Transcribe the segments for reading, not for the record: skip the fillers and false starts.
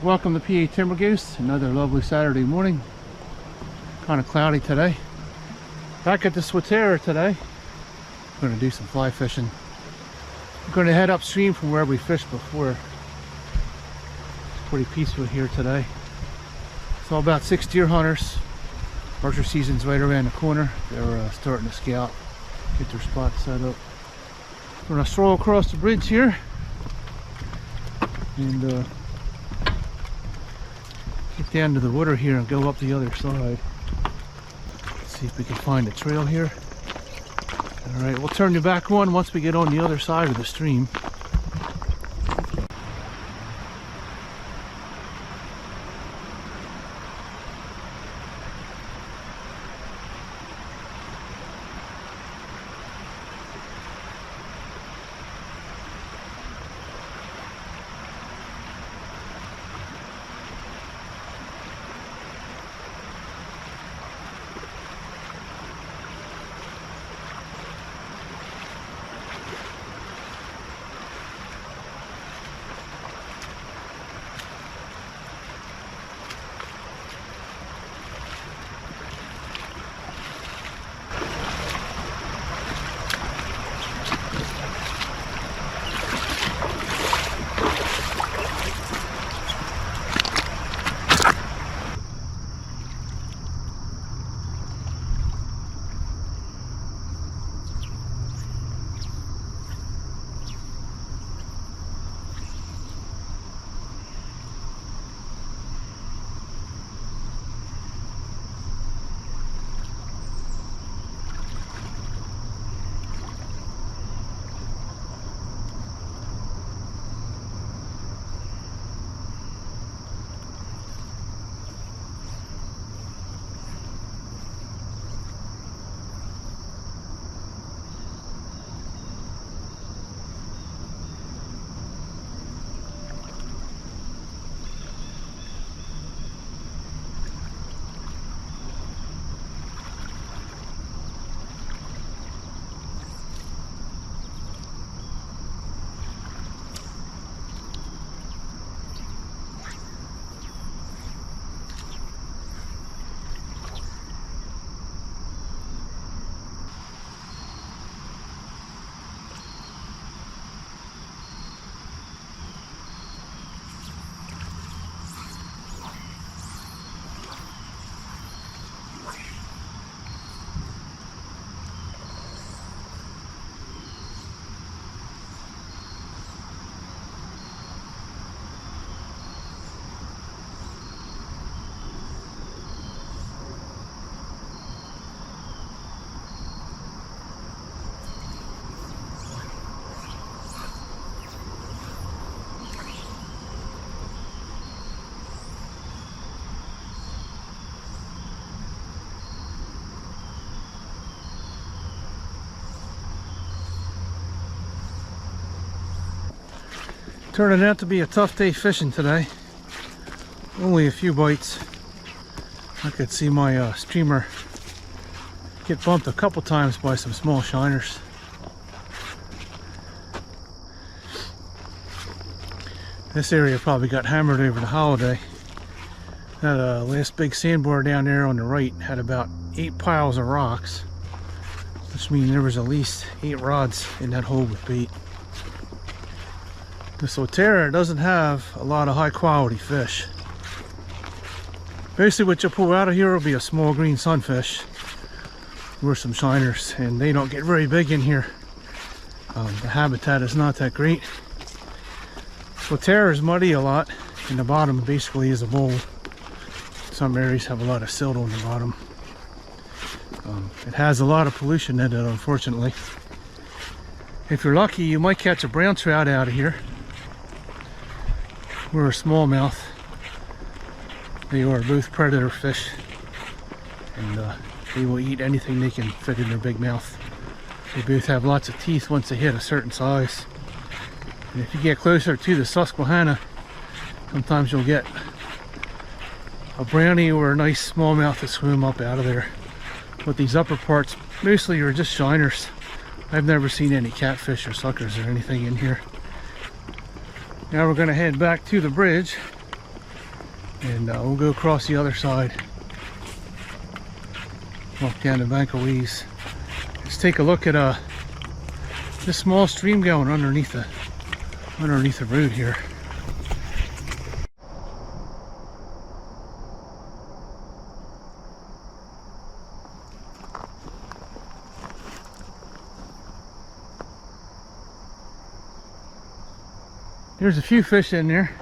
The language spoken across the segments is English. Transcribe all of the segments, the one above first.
welcome to PA Timber Goose. Another lovely Saturday morning. Kind of cloudy today. Back at the Swatara today. I'm going to do some fly fishing. We're going to head upstream from where we fished before. It's pretty peaceful here today. It's all about 6 deer hunters. Archer season's right around the corner. They're starting to scout, get their spots set up. We're going to stroll across the bridge here and get down to the water here and go up the other side. Let's see if we can find a trail here. Alright, we'll turn you back on once we get on the other side of the stream. Turning out to be a tough day fishing today. Only a few bites. I could see my streamer get bumped a couple times by some small shiners. This area probably got hammered over the holiday. That last big sandbar down there on the right had about 8 piles of rocks, which means there was at least 8 rods in that hole with bait. The Swatara doesn't have a lot of high quality fish. Basically what you'll pull out of here will be a small green sunfish or some shiners, and they don't get very big in here. The habitat is not that great. Swatara is muddy a lot, and the bottom basically is a bowl. Some areas have a lot of silt on the bottom. It has a lot of pollution in it, unfortunately. If you're lucky, you might catch a brown trout out of here, or a smallmouth. They are both predator fish, and they will eat anything they can fit in their big mouth. They both have lots of teeth once they hit a certain size. And if you get closer to the Susquehanna, sometimes you'll get a brownie or a nice smallmouth to swim up out of there. But these upper parts mostly are just shiners. I've never seen any catfish or suckers or anything in here. Now we're going to head back to the bridge And we'll go across the other side. Walk down the bank of weeds. Let's take a look at this small stream going underneath the road here. There's a few fish in there.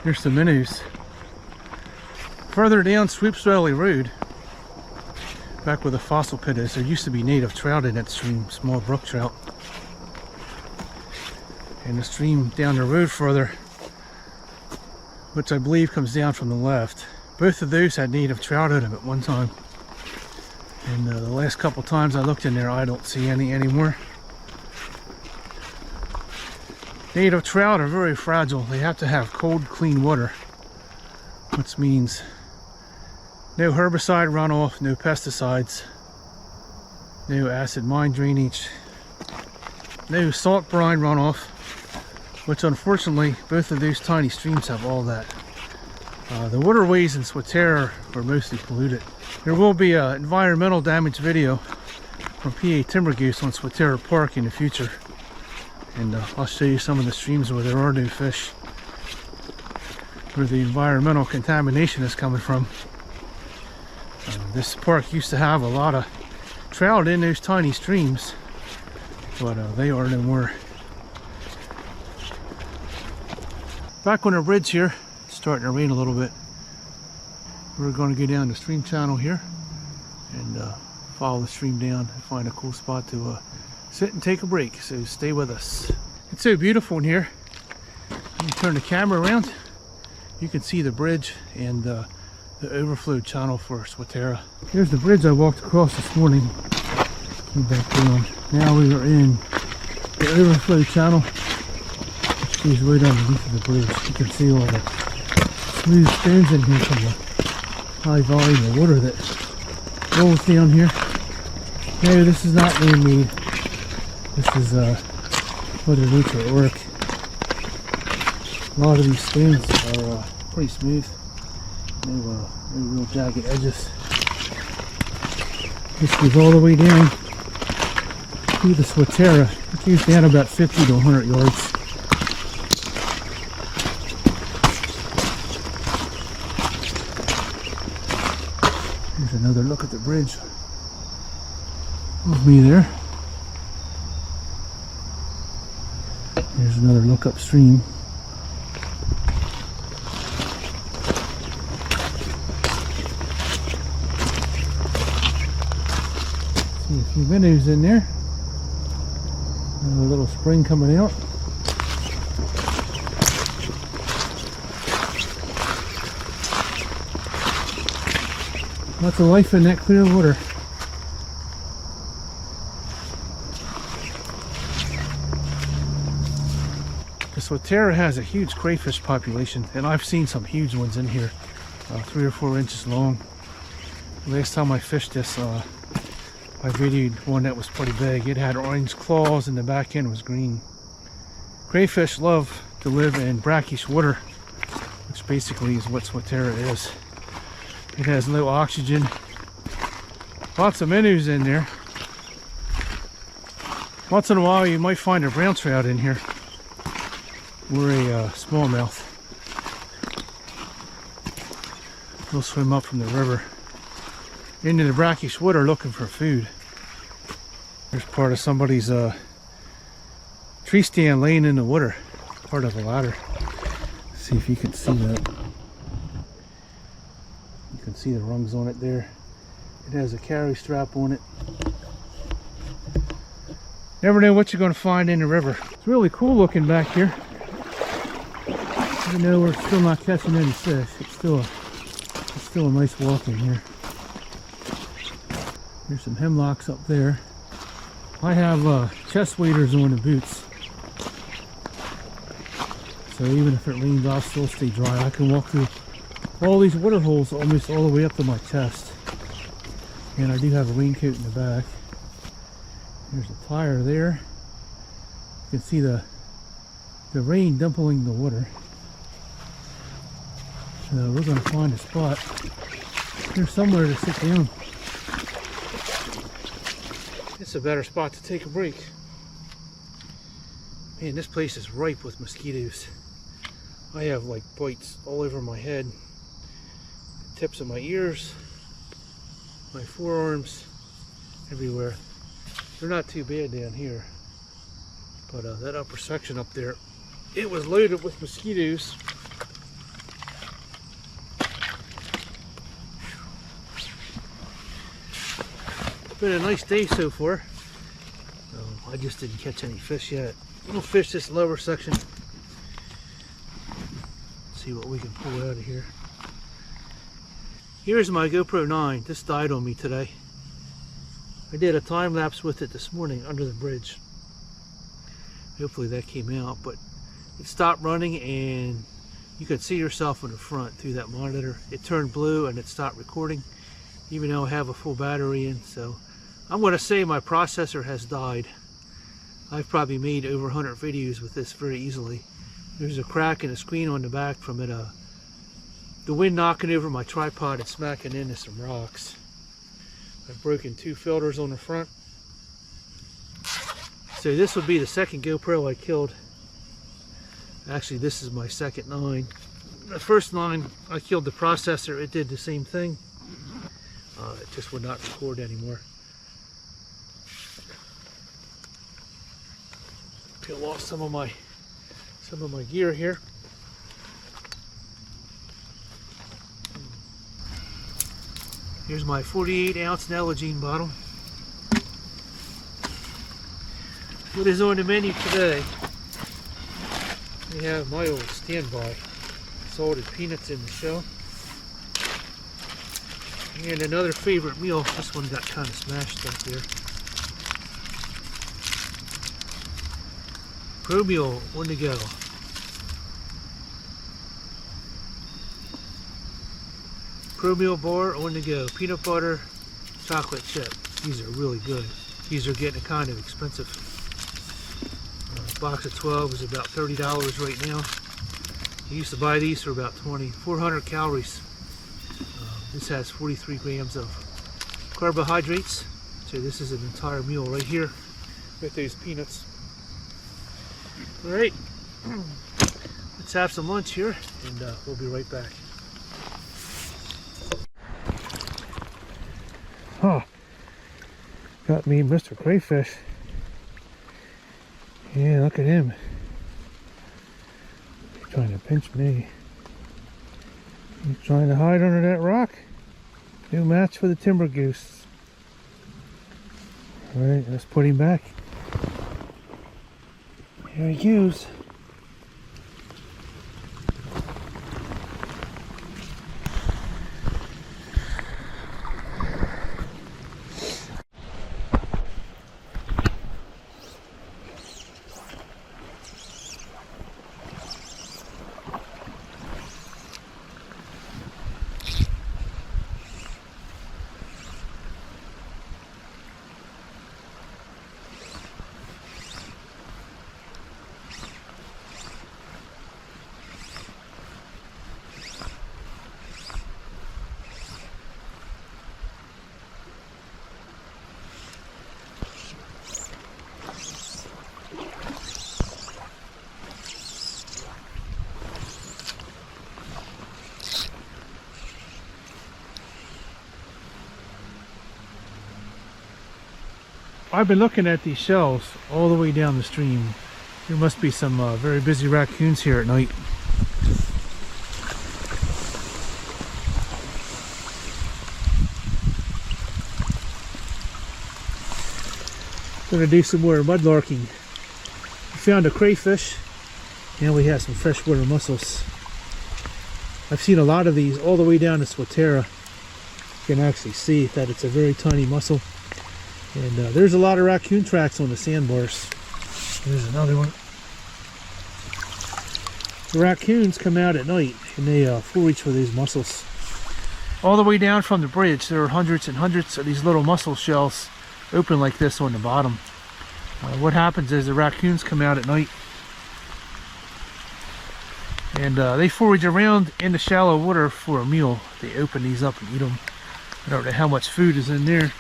There's some minnows. Further down Swoops Valley Road, back where the fossil pit is, there used to be native trout in that stream, small brook trout. And the stream down the road further, which I believe comes down from the left, both of those had native trout in them at one time. And the last couple times I looked in there, I don't see any anymore. Native trout are very fragile. They have to have cold, clean water, which means no herbicide runoff, no pesticides, no acid mine drainage, no salt brine runoff, which unfortunately both of those tiny streams have all that. The waterways in Swatara are mostly polluted. There will be an environmental damage video from PA Timber Goose on Swatara Park in the future. And I'll show you some of the streams where there are no fish, where the environmental contamination is coming from. This park used to have a lot of trout in those tiny streams, but they are no more. Back on our bridge here, it's starting to rain a little bit. We're going to go down the stream channel here and follow the stream down and find a cool spot to sit and take a break, so stay with us. It's so beautiful in here. Let me turn the camera around. You can see the bridge and the overflow channel for Swatara. Here's the bridge I walked across this morning. Back down. Now we are in the overflow channel, which goes right underneath of the bridge. You can see all the smooth stones in here from the high volume of water that rolls down here. No, this is not man-made. This is Mother Nature at work. A lot of these stones are pretty smooth. No real jagged edges. This goes all the way down to the Swatara. It goes down about 50 to 100 yards. Here's another look at the bridge. With me there. Here's another look upstream. See a few minnows in there. And a little spring coming out. Lots of life in that clear water. Swatara has a huge crayfish population, and I've seen some huge ones in here, 3 or 4 inches long. Last time I fished this, I videoed one that was pretty big. It had orange claws and the back end was green. Crayfish love to live in brackish water, which basically is what Swatara is. It has low oxygen. Lots of minnows in there. Once in a while you might find a brown trout in here. We're a smallmouth. We'll swim up from the river into the brackish water looking for food. There's part of somebody's tree stand laying in the water, part of a ladder. Let's see if you can see that. You can see the rungs on it there. It has a carry strap on it. Never know what you're going to find in the river. It's really cool looking back here. Even though we're still not catching any fish, it's still a nice walk in here. There's some hemlocks up there. I have chest waders on the boots, so even if it rains, I'll still stay dry. I can walk through all these water holes almost all the way up to my chest. And I do have a raincoat in the back. There's a tire there. You can see the rain dumping the water. So we're going to find a spot here somewhere to sit down. It's a better spot to take a break. Man, this place is ripe with mosquitoes. I have like bites all over my head, tips of my ears, my forearms, everywhere. They're not too bad down here, but that upper section up there, it was loaded with mosquitoes. It's been a nice day so far. I just didn't catch any fish yet. We'll fish this lower section. See what we can pull out of here. Here's my GoPro 9. This died on me today. I did a time lapse with it this morning under the bridge. Hopefully that came out, but it stopped running and you could see yourself in the front through that monitor. It turned blue and it stopped recording, even though I have a full battery in. So I'm going to say my processor has died. I've probably made over 100 videos with this very easily. There's a crack in the screen on the back from it. The wind knocking over my tripod and smacking into some rocks. I've broken 2 filters on the front. So this would be the second GoPro I killed. Actually, this is my second 9. The first 9, I killed the processor. It did the same thing. It just would not record anymore. Peel off some of my gear here. Here's my 48-ounce Nalgene bottle. What is on the menu today? We have my old standby salted peanuts in the shell. And another favorite meal. This one got kind of smashed up there. Pro meal on the go. Pro meal bar on the go. Peanut butter, chocolate chip. These are really good. These are getting kind of expensive. A box of 12 is about $30 right now. I used to buy these for about 20. 400 calories. This has 43 grams of carbohydrates. So this is an entire meal right here with those peanuts. Alright, let's have some lunch here and we'll be right back. Oh, got me Mr. Crayfish. Yeah, look at him. He's trying to pinch me. He's trying to hide under that rock. New match for the timber goose. Alright, let's put him back. Here he goes. I've been looking at these shells all the way down the stream. There must be some very busy raccoons here at night. Gonna do some more mud larking. We found a crayfish and we have some freshwater mussels. I've seen a lot of these all the way down to Swatara. You can actually see that it's a very tiny mussel. And there's a lot of raccoon tracks on the sandbars. There's another one. The raccoons come out at night and they forage for these mussels. All the way down from the bridge, there are hundreds and hundreds of these little mussel shells open like this on the bottom. What happens is the raccoons come out at night And they forage around in the shallow water for a meal. They open these up and eat them. I don't know how much food is in there,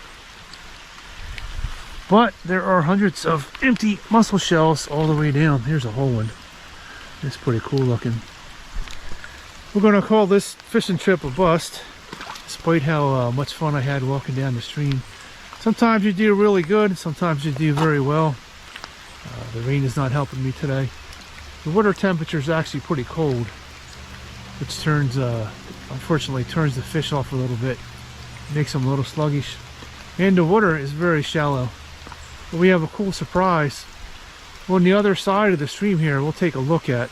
but there are hundreds of empty mussel shells all the way down. Here's a whole one. It's pretty cool looking. We're going to call this fishing trip a bust, despite how much fun I had walking down the stream. Sometimes you do really good, sometimes you do very well. The rain is not helping me today. The water temperature is actually pretty cold, which turns, unfortunately, turns the fish off a little bit. Makes them a little sluggish. And the water is very shallow. But we have a cool surprise on the other side of the stream here. We'll take a look at.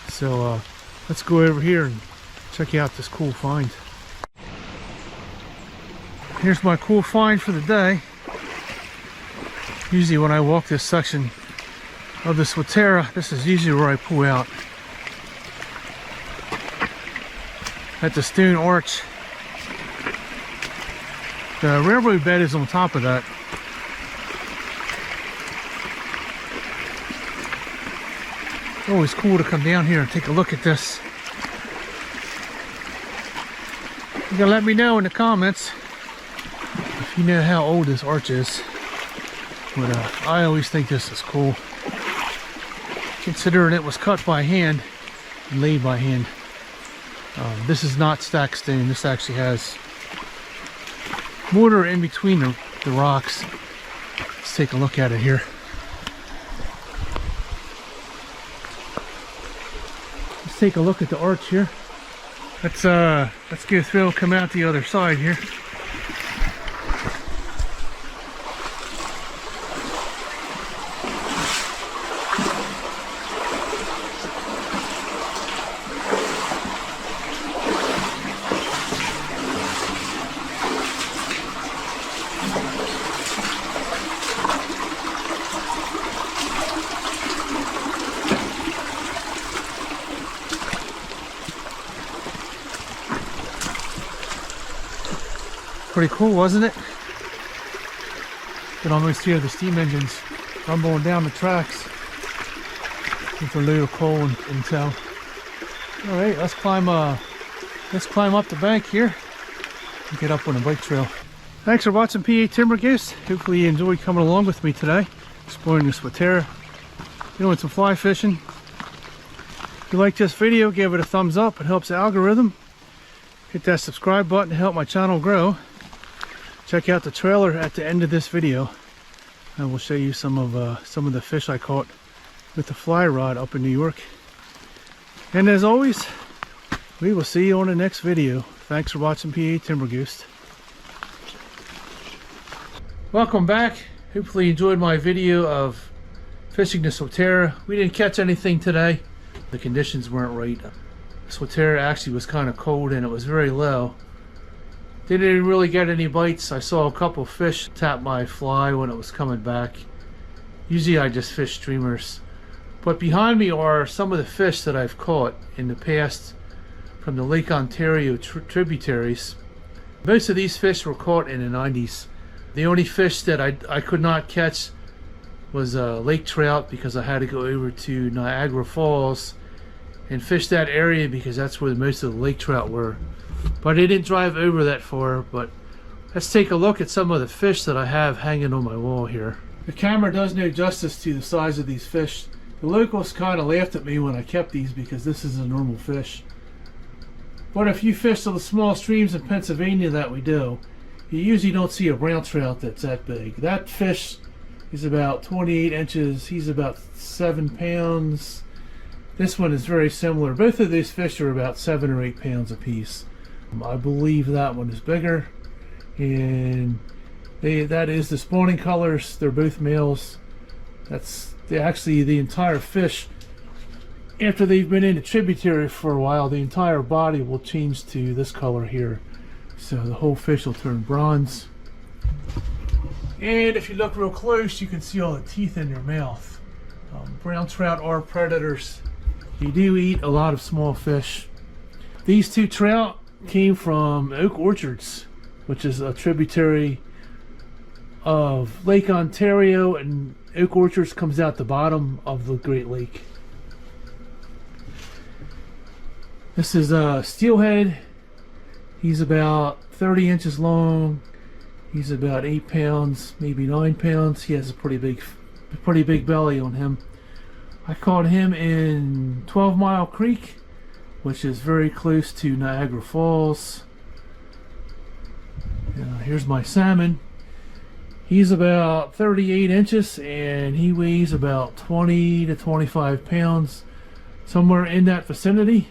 So let's go over here and check out this cool find. Here's my cool find for the day. Usually when I walk this section of the Swatara, this is usually where I pull out. At the stone arch. The railroad bed is on top of that. It's always cool to come down here and take a look at this. You can let me know in the comments if you know how old this arch is. But I always think this is cool, considering it was cut by hand and laid by hand. This is not stacked stone. This actually has mortar in between the rocks. Let's take a look at it here. Let's take a look at the arch here. Let's go through and come out the other side here. Pretty cool, wasn't it? You can almost hear the steam engines rumbling down the tracks with a load of coal and tow. All right, let's climb up the bank here and get up on the bike trail. Thanks for watching PA Timber Goose. Hopefully you enjoyed coming along with me today, exploring the Swatara, doing some fly fishing. If you like this video, give it a thumbs up. It helps the algorithm. Hit that subscribe button to help my channel grow. Check out the trailer at the end of this video, and we'll show you some of the fish I caught with the fly rod up in New York. And as always, we will see you on the next video. Thanks for watching PA Timber Goose. Welcome back. Hopefully you enjoyed my video of fishing the Swatara. We didn't catch anything today. The conditions weren't right. The Swatara actually was kind of cold and it was very low. Didn't really get any bites. I saw a couple fish tap my fly when it was coming back. Usually I just fish streamers. But behind me are some of the fish that I've caught in the past from the Lake Ontario tributaries. Most of these fish were caught in the 90s. The only fish that I could not catch was lake trout, because I had to go over to Niagara Falls and fish that area because that's where most of the lake trout were. But I didn't drive over that far. But let's take a look at some of the fish that I have hanging on my wall here. The camera does no justice to the size of these fish. The locals kind of laughed at me when I kept these because this is a normal fish. But if you fish the small streams in Pennsylvania that we do, you usually don't see a brown trout that's that big. That fish is about 28 inches. He's about 7 pounds. This one is very similar. Both of these fish are about 7 or 8 pounds apiece. I believe that one is bigger, and that is the spawning colors. They're both males. That's actually the entire fish. After they've been in a tributary for a while, the entire body will change to this color here. So the whole fish will turn bronze. And if you look real close, you can see all the teeth in their mouth. Brown trout are predators. You do eat a lot of small fish. These two trout came from Oak Orchards, which is a tributary of Lake Ontario, and Oak Orchards comes out the bottom of the Great Lake. This is a steelhead. He's about 30 inches long. He's about 8 pounds, maybe 9 pounds. He has a pretty big belly on him. I caught him in 12 Mile Creek, which is very close to Niagara Falls. Here's my salmon. He's about 38 inches and he weighs about 20 to 25 pounds, somewhere in that vicinity.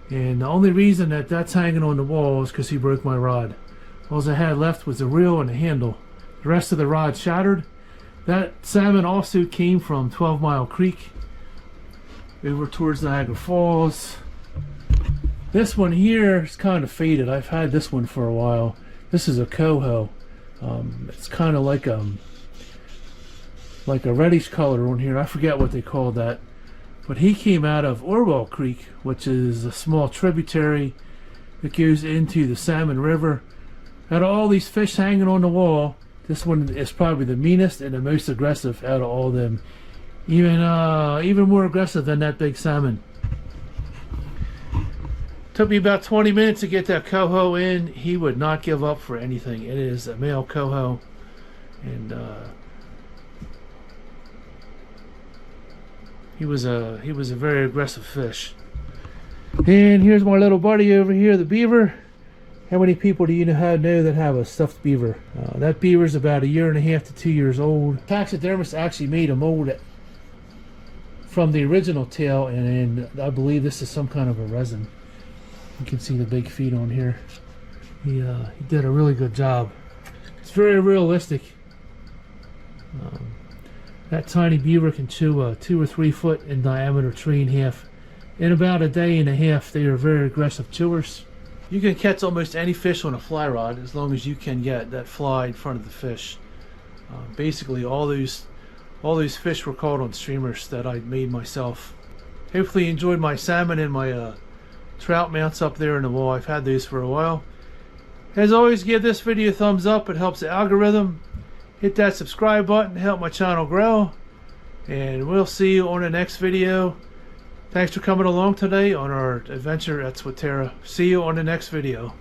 And the only reason that that's hanging on the wall is because he broke my rod. All I had left was the reel and the handle. The rest of the rod shattered. That salmon also came from 12 Mile Creek over towards Niagara Falls. This one here is kind of faded. I've had this one for a while. This is a coho. It's kind of like a reddish color on here. I forget what they call that. But he came out of Orwell Creek, which is a small tributary that goes into the Salmon River. Out of all these fish hanging on the wall, this one is probably the meanest and the most aggressive out of all of them. Even more aggressive than that big salmon. Took me about 20 minutes to get that coho in. He would not give up for anything. It is a male coho, and he was a very aggressive fish. And here's my little buddy over here, the beaver. How many people do you know that have a stuffed beaver? That beaver's about 1.5 years to 2 years old. Taxidermist actually made a mold from the original tail, and I believe this is some kind of a resin. You can see the big feet on here. He did a really good job. It's very realistic. That tiny beaver can chew a 2 or 3 foot in diameter tree in half. In about a day and a half, they are very aggressive chewers. You can catch almost any fish on a fly rod as long as you can get that fly in front of the fish. Basically, all those fish were caught on streamers that I made myself. Hopefully you enjoyed my salmon and my trout mounts up there in the wall. I've had these for a while. As always, give this video a thumbs up. It helps the algorithm. Hit that subscribe button to help my channel grow. And we'll see you on the next video. Thanks for coming along today on our adventure at Swatara. See you on the next video.